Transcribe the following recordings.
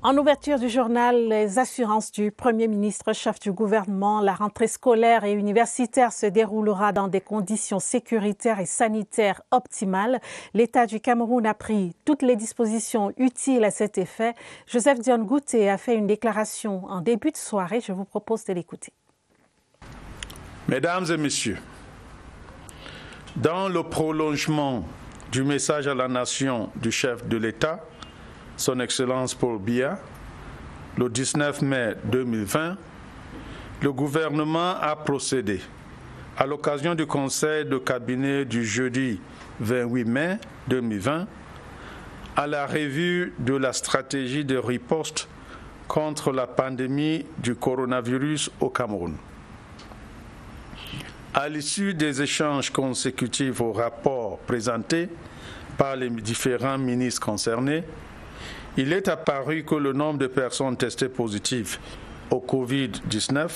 En ouverture du journal, les assurances du Premier ministre, chef du gouvernement, la rentrée scolaire et universitaire se déroulera dans des conditions sécuritaires et sanitaires optimales. L'État du Cameroun a pris toutes les dispositions utiles à cet effet. Joseph Dione Gouté a fait une déclaration en début de soirée. Je vous propose de l'écouter. Mesdames et messieurs, dans le prolongement du message à la nation du chef de l'État, Son Excellence Paul Biya, le 19 mai 2020, le gouvernement a procédé, à l'occasion du conseil de cabinet du jeudi 28 mai 2020, à la revue de la stratégie de riposte contre la pandémie du coronavirus au Cameroun. À l'issue des échanges consécutifs au rapport présenté par les différents ministres concernés, il est apparu que le nombre de personnes testées positives au Covid-19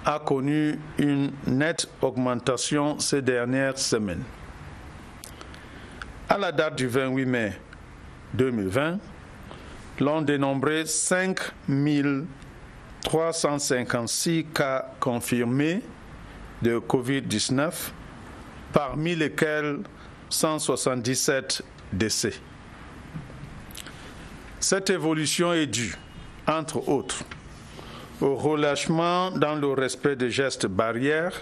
a connu une nette augmentation ces dernières semaines. À la date du 28 mai 2020, l'on dénombrait 5 356 cas confirmés de Covid-19, parmi lesquels 177 décès. Cette évolution est due, entre autres, au relâchement dans le respect des gestes barrières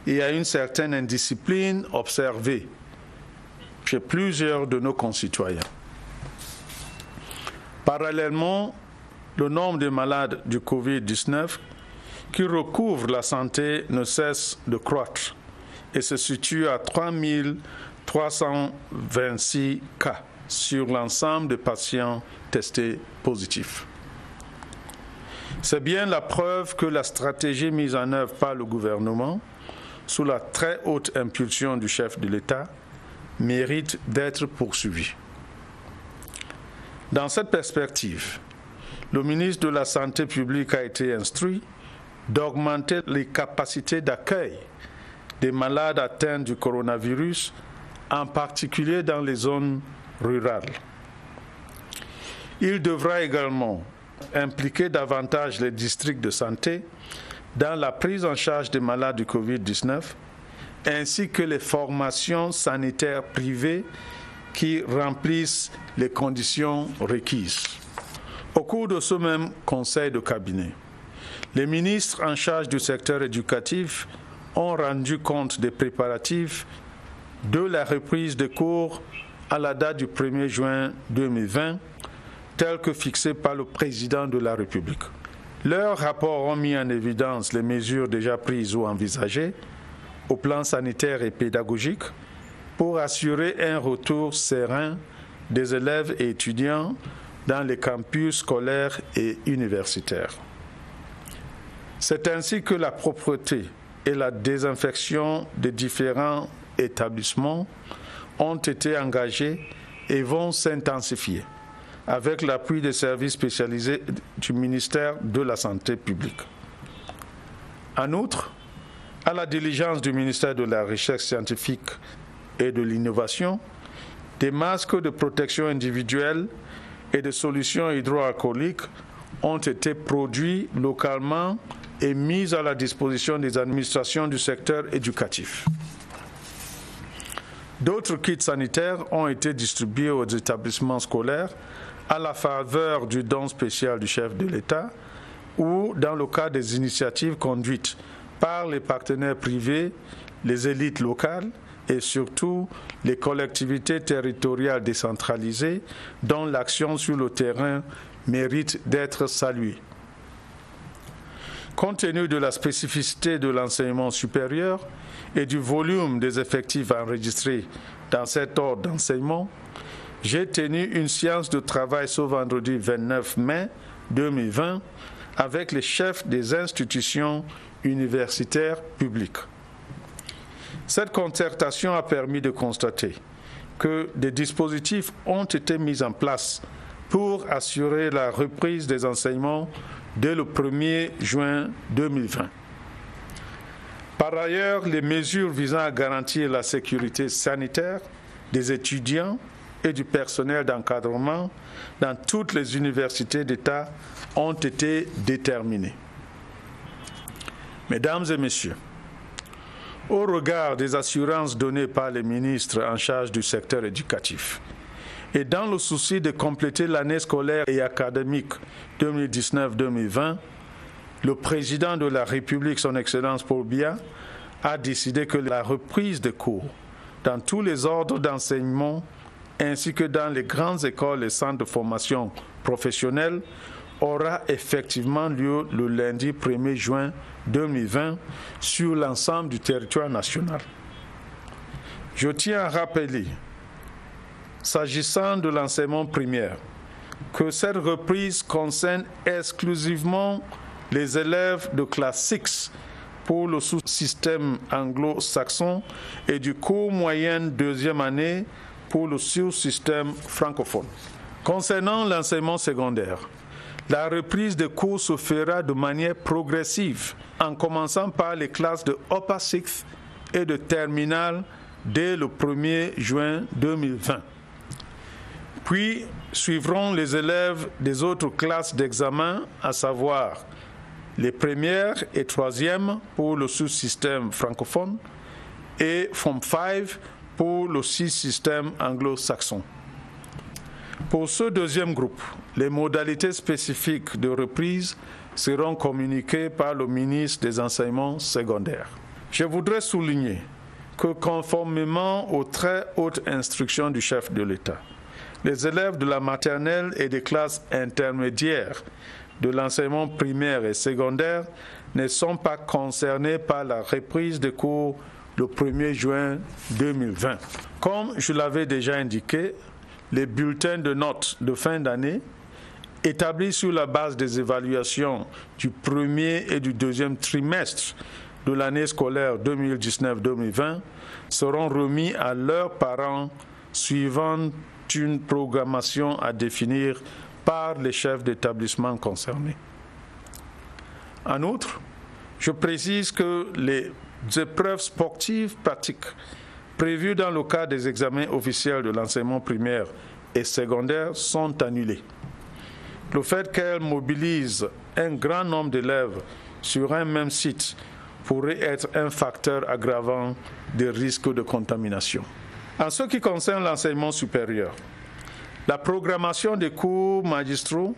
et à une certaine indiscipline observée chez plusieurs de nos concitoyens. Parallèlement, le nombre de malades du Covid-19 qui recouvrent la santé ne cesse de croître et se situe à 3 326 cas sur l'ensemble des patients testés positifs. C'est bien la preuve que la stratégie mise en œuvre par le gouvernement, sous la très haute impulsion du chef de l'État, mérite d'être poursuivie. Dans cette perspective, le ministre de la Santé publique a été instruit d'augmenter les capacités d'accueil des malades atteints du coronavirus, en particulier dans les zones rurales. Il devra également impliquer davantage les districts de santé dans la prise en charge des malades du Covid-19, ainsi que les formations sanitaires privées qui remplissent les conditions requises. Au cours de ce même conseil de cabinet, les ministres en charge du secteur éducatif ont rendu compte des préparatifs de la reprise des cours à la date du 1er juin 2020, tel que fixé par le président de la République. Leurs rapports ont mis en évidence les mesures déjà prises ou envisagées au plan sanitaire et pédagogique pour assurer un retour serein des élèves et étudiants dans les campus scolaires et universitaires. C'est ainsi que la propreté et la désinfection des différents établissements ont été engagés et vont s'intensifier avec l'appui des services spécialisés du ministère de la Santé publique. En outre, à la diligence du ministère de la Recherche scientifique et de l'Innovation, des masques de protection individuelle et des solutions hydroalcooliques ont été produits localement et mis à la disposition des administrations du secteur éducatif. D'autres kits sanitaires ont été distribués aux établissements scolaires à la faveur du don spécial du chef de l'État ou dans le cadre des initiatives conduites par les partenaires privés, les élites locales et surtout les collectivités territoriales décentralisées dont l'action sur le terrain mérite d'être saluée. Compte tenu de la spécificité de l'enseignement supérieur et du volume des effectifs enregistrés dans cet ordre d'enseignement, j'ai tenu une séance de travail ce vendredi 29 mai 2020 avec les chefs des institutions universitaires publiques. Cette concertation a permis de constater que des dispositifs ont été mis en place pour assurer la reprise des enseignements dès le 1er juin 2020. Par ailleurs, les mesures visant à garantir la sécurité sanitaire des étudiants et du personnel d'encadrement dans toutes les universités d'État ont été déterminés. Mesdames et messieurs, au regard des assurances données par les ministres en charge du secteur éducatif et dans le souci de compléter l'année scolaire et académique 2019-2020, le président de la République, son Excellence Paul Biya, a décidé que la reprise des cours dans tous les ordres d'enseignement ainsi que dans les grandes écoles et centres de formation professionnelle aura effectivement lieu le lundi 1er juin 2020 sur l'ensemble du territoire national. Je tiens à rappeler, s'agissant de l'enseignement primaire, que cette reprise concerne exclusivement les élèves de classe 6 pour le sous-système anglo-saxon et du cours moyen deuxième année pour le sous-système francophone. Concernant l'enseignement secondaire, la reprise des cours se fera de manière progressive, en commençant par les classes de Upper Sixth et de terminale dès le 1er juin 2020. Puis suivront les élèves des autres classes d'examen, à savoir les premières et troisièmes pour le sous-système francophone et Form 5 pour le sous-système anglo-saxon. Pour ce deuxième groupe, les modalités spécifiques de reprise seront communiquées par le ministre des Enseignements secondaires. Je voudrais souligner que conformément aux très hautes instructions du chef de l'État, les élèves de la maternelle et des classes intermédiaires de l'enseignement primaire et secondaire ne sont pas concernés par la reprise des cours le 1er juin 2020. Comme je l'avais déjà indiqué, les bulletins de notes de fin d'année, établis sur la base des évaluations du premier et du deuxième trimestre de l'année scolaire 2019-2020, seront remis à leurs parents suivant une programmation à définir par les chefs d'établissement concernés. En outre, je précise que les épreuves sportives pratiques prévues dans le cadre des examens officiels de l'enseignement primaire et secondaire sont annulées. Le fait qu'elles mobilisent un grand nombre d'élèves sur un même site pourrait être un facteur aggravant des risques de contamination. En ce qui concerne l'enseignement supérieur, la programmation des cours magistraux,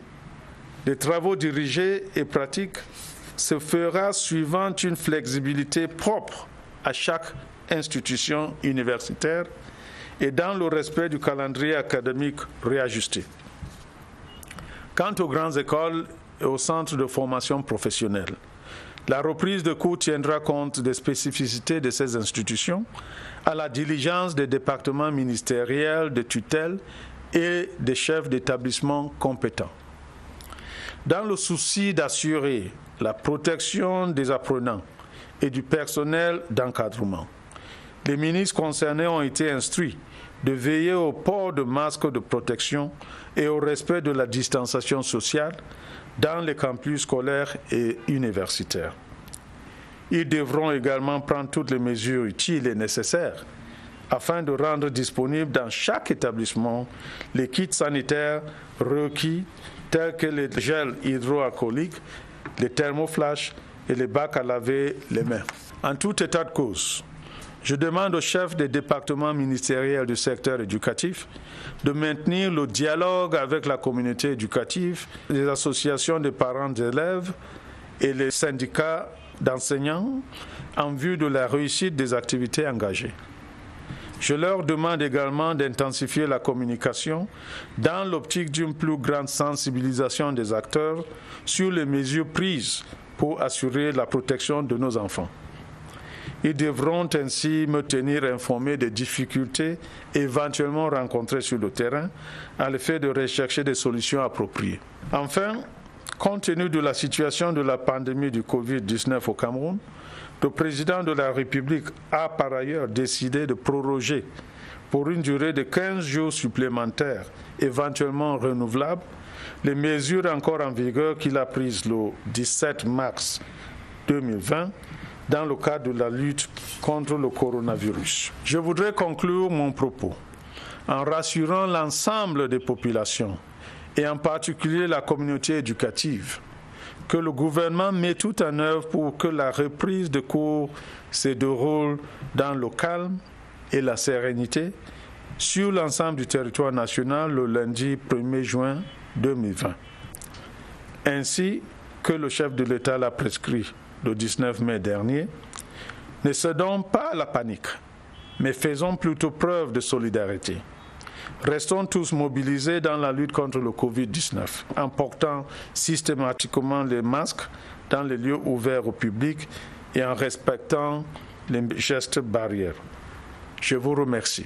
des travaux dirigés et pratiques se fera suivant une flexibilité propre à chaque institution universitaire et dans le respect du calendrier académique réajusté. Quant aux grandes écoles et aux centres de formation professionnelle, la reprise de cours tiendra compte des spécificités de ces institutions à la diligence des départements ministériels de tutelle et des chefs d'établissement compétents. Dans le souci d'assurer la protection des apprenants et du personnel d'encadrement, les ministres concernés ont été instruits de veiller au port de masques de protection et au respect de la distanciation sociale dans les campus scolaires et universitaires. Ils devront également prendre toutes les mesures utiles et nécessaires afin de rendre disponibles dans chaque établissement les kits sanitaires requis tels que les gels hydroalcooliques, les thermoflash et les bacs à laver les mains. En tout état de cause, je demande aux chefs des départements ministériels du secteur éducatif de maintenir le dialogue avec la communauté éducative, les associations de parents d'élèves et les syndicats d'enseignants en vue de la réussite des activités engagées. Je leur demande également d'intensifier la communication dans l'optique d'une plus grande sensibilisation des acteurs sur les mesures prises pour assurer la protection de nos enfants. Ils devront ainsi me tenir informé des difficultés éventuellement rencontrées sur le terrain à l'effet de rechercher des solutions appropriées. Enfin, compte tenu de la situation de la pandémie du Covid-19 au Cameroun, le président de la République a par ailleurs décidé de proroger pour une durée de 15 jours supplémentaires, éventuellement renouvelables, les mesures encore en vigueur qu'il a prises le 17 mars 2020 dans le cadre de la lutte contre le coronavirus. Je voudrais conclure mon propos en rassurant l'ensemble des populations, et en particulier la communauté éducative, que le gouvernement met tout en œuvre pour que la reprise de cours se déroule dans le calme et la sérénité sur l'ensemble du territoire national le lundi 1er juin 2020. Ainsi que le chef de l'État l'a prescrit le 19 mai dernier, ne cédons pas à la panique, mais faisons plutôt preuve de solidarité. Restons tous mobilisés dans la lutte contre le Covid-19, en portant systématiquement les masques dans les lieux ouverts au public et en respectant les gestes barrières. Je vous remercie.